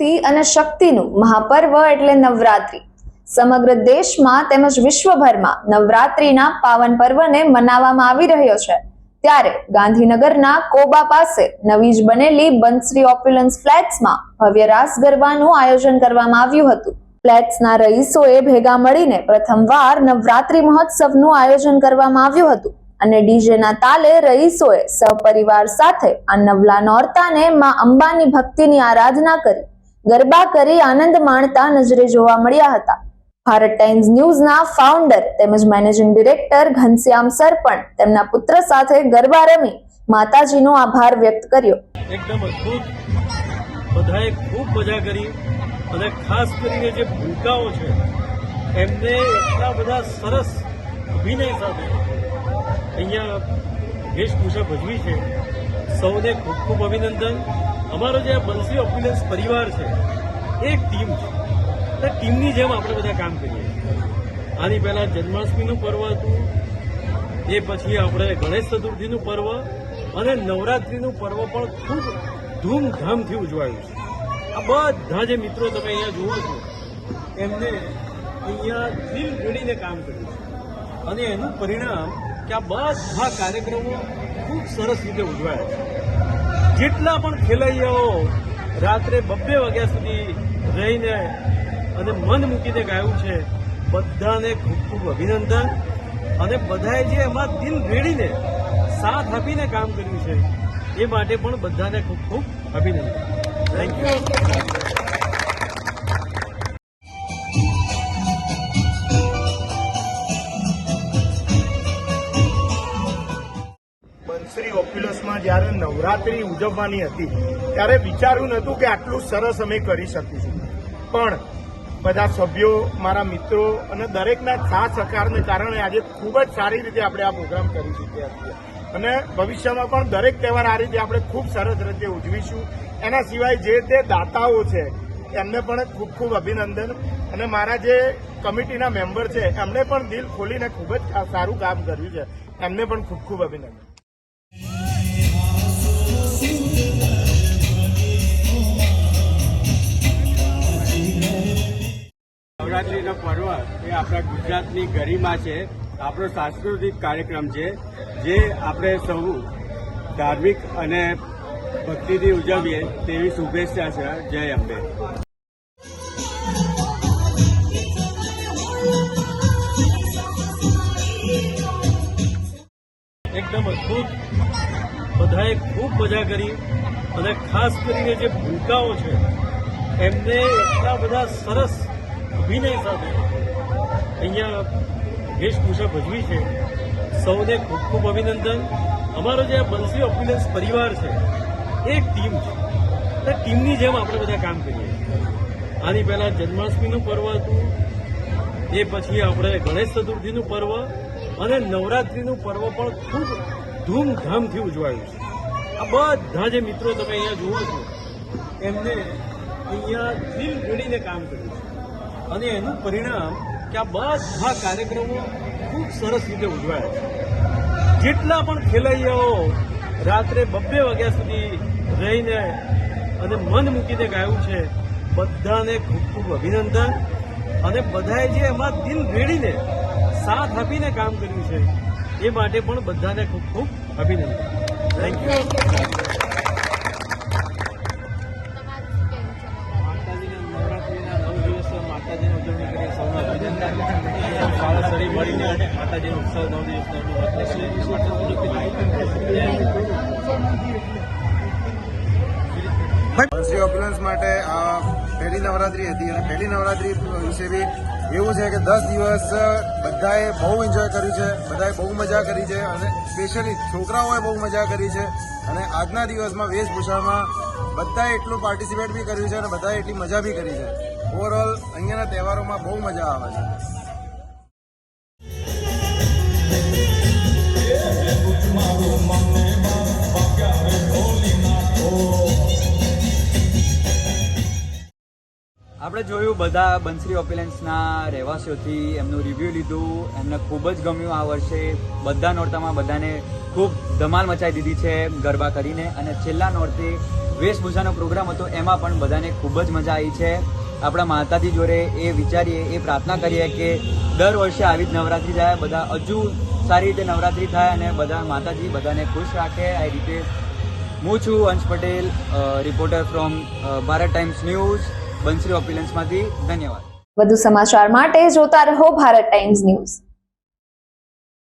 ભક્તિ અને શક્તિનું મહાપર્વ એટલે નવરાત્રી સમગ્ર દેશમાં તેમજ વિશ્વભરમાં નવરાત્રીના પાવન પર્વને મનાવવામાં આવી રહ્યો છે। ત્યારે ગાંધીનગરના કોબા પાસે નવી જ બનેલી બંસરી ઓપ્યુલન્સ ફ્લેટ્સમાં ભવ્ય રાસ ગરબાનું આયોજન કરવામાં આવ્યું હતું। ફ્લેટ્સના રહીશોએ ભેગા મળીને પ્રથમવાર નવરાત્રી મહોત્સવનું આયોજન કરવામાં આવ્યું હતું અને ડીજેના તાલે રહીશોએ સહપરિવાર સાથે આ નવલા નોરતાને માં અંબાની ભક્તિની આરાધના કરી ગરબા કરી આનંદ માણતા નજરે જોવા મળ્યા હતા। ભારત ટાઈમ્સ ન્યૂઝના ફાઉન્ડર તેમજ મેનેજિંગ ડિરેક્ટર ઘનશ્યામ સર પણ તેમના પુત્ર સાથે ગરબા રમી માતાજીનો આભાર વ્યક્ત કર્યો। એકદમ અદ્ભુત, બધાએ ખૂબ મજા કરી અને ખાસ કરીને જે ભૂલકાઓ છે એમને એટલા બધા સરસ અભિનય સાથે અહીંયા વેશભૂષા ભજવી છે। સૌને ખૂબ ખૂબ અભિનંદન। અમારો જે બંસરી ઓપ્યુલન્સ પરિવાર છે એક ટીમ છે, એટલે ટીમની જેમ આપણે બધા કામ કરીએ છીએ। આની પહેલાં જન્માષ્ટમીનું પર્વ હતું, એ પછી આપણે ગણેશ ચતુર્થીનું પર્વ અને નવરાત્રિનું પર્વ પણ ખૂબ ધૂમધામથી ઉજવાયું છે। આ બધા જે મિત્રો તમે અહીંયા જુઓ છો એમને અહીંયા દિલ જોડીને કામ કર્યું છે અને એનું પરિણામ કે આ બધા કાર્યક્રમો ખૂબ સરસ રીતે ઉજવાયા છે। જેટલા પણ ખેલૈયાઓ રાત્રે 2 વાગ્યા સુધી રહીને અને મન મૂકીને ગાયું છે, બધાને ખૂબ ખૂબ અભિનંદન અને બધાએ જે એમાં દિલ રેડીને સાથ આપીને કામ કર્યું છે એ માટે પણ બધાને ખૂબ ખૂબ અભિનંદન। Thank you. બંસરી ઓપ્યુલન્સમાં જ્યારે નવરાત્રી ઉજવવાની હતી ત્યારે વિચાર્યું નહોતું કે આટલું સરસ અમે કરી શકીશું, પણ બધા સભ્યો, મારા મિત્રો અને દરેકના સાથ સહકારને કારણે આજે ખૂબ જ સારી રીતે આપણે આ પ્રોગ્રામ કરી શક્યા છીએ અને ભવિષ્યમાં પણ દરેક તહેવાર આ રીતે આપણે ખૂબ સરસ રીતે ઉજવીશું। એના સિવાય જે તે દાતાઓ છે એમને પણ ખૂબ ખૂબ અભિનંદન અને મારા જે કમિટીના મેમ્બર છે એમણે પણ દિલ ખોલીને ખૂબ જ સારું કામ કર્યું છે, એમને પણ ખૂબ ખૂબ અભિનંદન। નવરાત્રિનો પર્વ એ આપણા ગુજરાતની ગરિમા છે, આપણો સાંસ્કૃતિક કાર્યક્રમ છે જે આપણે સૌ ધાર્મિક અને ભક્તિથી ઉજવીએ તેવી શુભેચ્છા છે। જય અંબે। એકદમ અદ્ભુત, બધાએ ખૂબ મજા કરી અને ખાસ કરીને જે ભૂલકાઓ છે એમને એટલા બધા સરસ અભિનય સાથે અહીંયા વેશભૂષા ભજવી છે। સૌને ખૂબ ખૂબ અભિનંદન। અમારો જે બંસરી ઓપ્યુલન્સ પરિવાર છે એક ટીમ છે, એટલે ટીમની જેમ આપણે બધા કામ કરીએ છીએ। આની પહેલાં જન્માષ્ટમીનું પર્વ હતું, એ પછી આપણે ગણેશ ચતુર્થીનું પર્વ અને નવરાત્રિનું પર્વ પણ ખૂબ ધૂમધામથી ઉજવાયું છે। આ બધા જે મિત્રો તમે અહીંયા જુઓ છો એમને અહીંયા દિલ જોડીને કામ કર્યું છે અને એનું પરિણામ કે આ બધા કાર્યક્રમો ખૂબ સરસ રીતે ઉજવાયા છે। જેટલા પણ ખેલૈયાઓ રાત્રે 2 વાગ્યા સુધી રહીને અને મન મૂકીને ગાયું છે, બધાને ખૂબ ખૂબ અભિનંદન અને બધાએ જે એમાં દિલ રેડીને સાથ આપીને કામ કર્યું છે એ માટે પણ બધાને ખૂબ ખૂબ અભિનંદન। Thank you. નવરાત્રિના 9 દિવસ માતાજીની ઉજવણી કરીએ, સૌને અભિનંદન। શાળા સરી મળીને માતાજીનો ઉત્સવ 9 બંસરી ઓપ્યુલન્સ માટે આ પહેલી નવરાત્રી હતી અને પહેલી નવરાત્રી વિશે બી એવું છે કે 10 દિવસ બધાએ બહુ એન્જોય કર્યું છે, બધાએ બહુ મજા કરી છે અને સ્પેશિયલી છોકરાઓએ બહુ મજા કરી છે અને આજના દિવસમાં વેશભૂષામાં બધાએ એટલું પાર્ટિસિપેટ બી કર્યું છે અને બધાએ એટલી મજા બી કરી છે। ઓવરઓલ અહીંયાના તહેવારોમાં બહુ મજા આવે છે। આપણે જોયું બધા બંસરી ઓપ્યુલન્સના રહેવાસીઓથી એમનું રિવ્યૂ લીધું, એમને ખૂબ જ ગમ્યું આ વર્ષે। બધા નોરતામાં બધાને ખૂબ ધમાલ મચાવી દીધી છે ગરબા કરીને. અને છેલ્લા નોરતે વેશભૂષાનો પ્રોગ્રામ હતો, એમાં પણ બધાને ખૂબ જ મજા આવી છે. આપણા માતાજી જોડે એ વિચારીએ, એ પ્રાર્થના કરીએ કે દર વર્ષે આવી જ નવરાત્રિ થાય, બધા હજુ સારી રીતે નવરાત્રિ થાય અને બધા માતાજી બધાને ખુશ રાખે. આ રીતે હું છું Ansh Patel, reporter from Bharat Times News, Bansari ઓપ્યુલન્સમાંથી. ધન્યવાદ. વધુ સમાચાર માટે જોતા રહો ભારત ટાઈમ્સ ન્યૂઝ.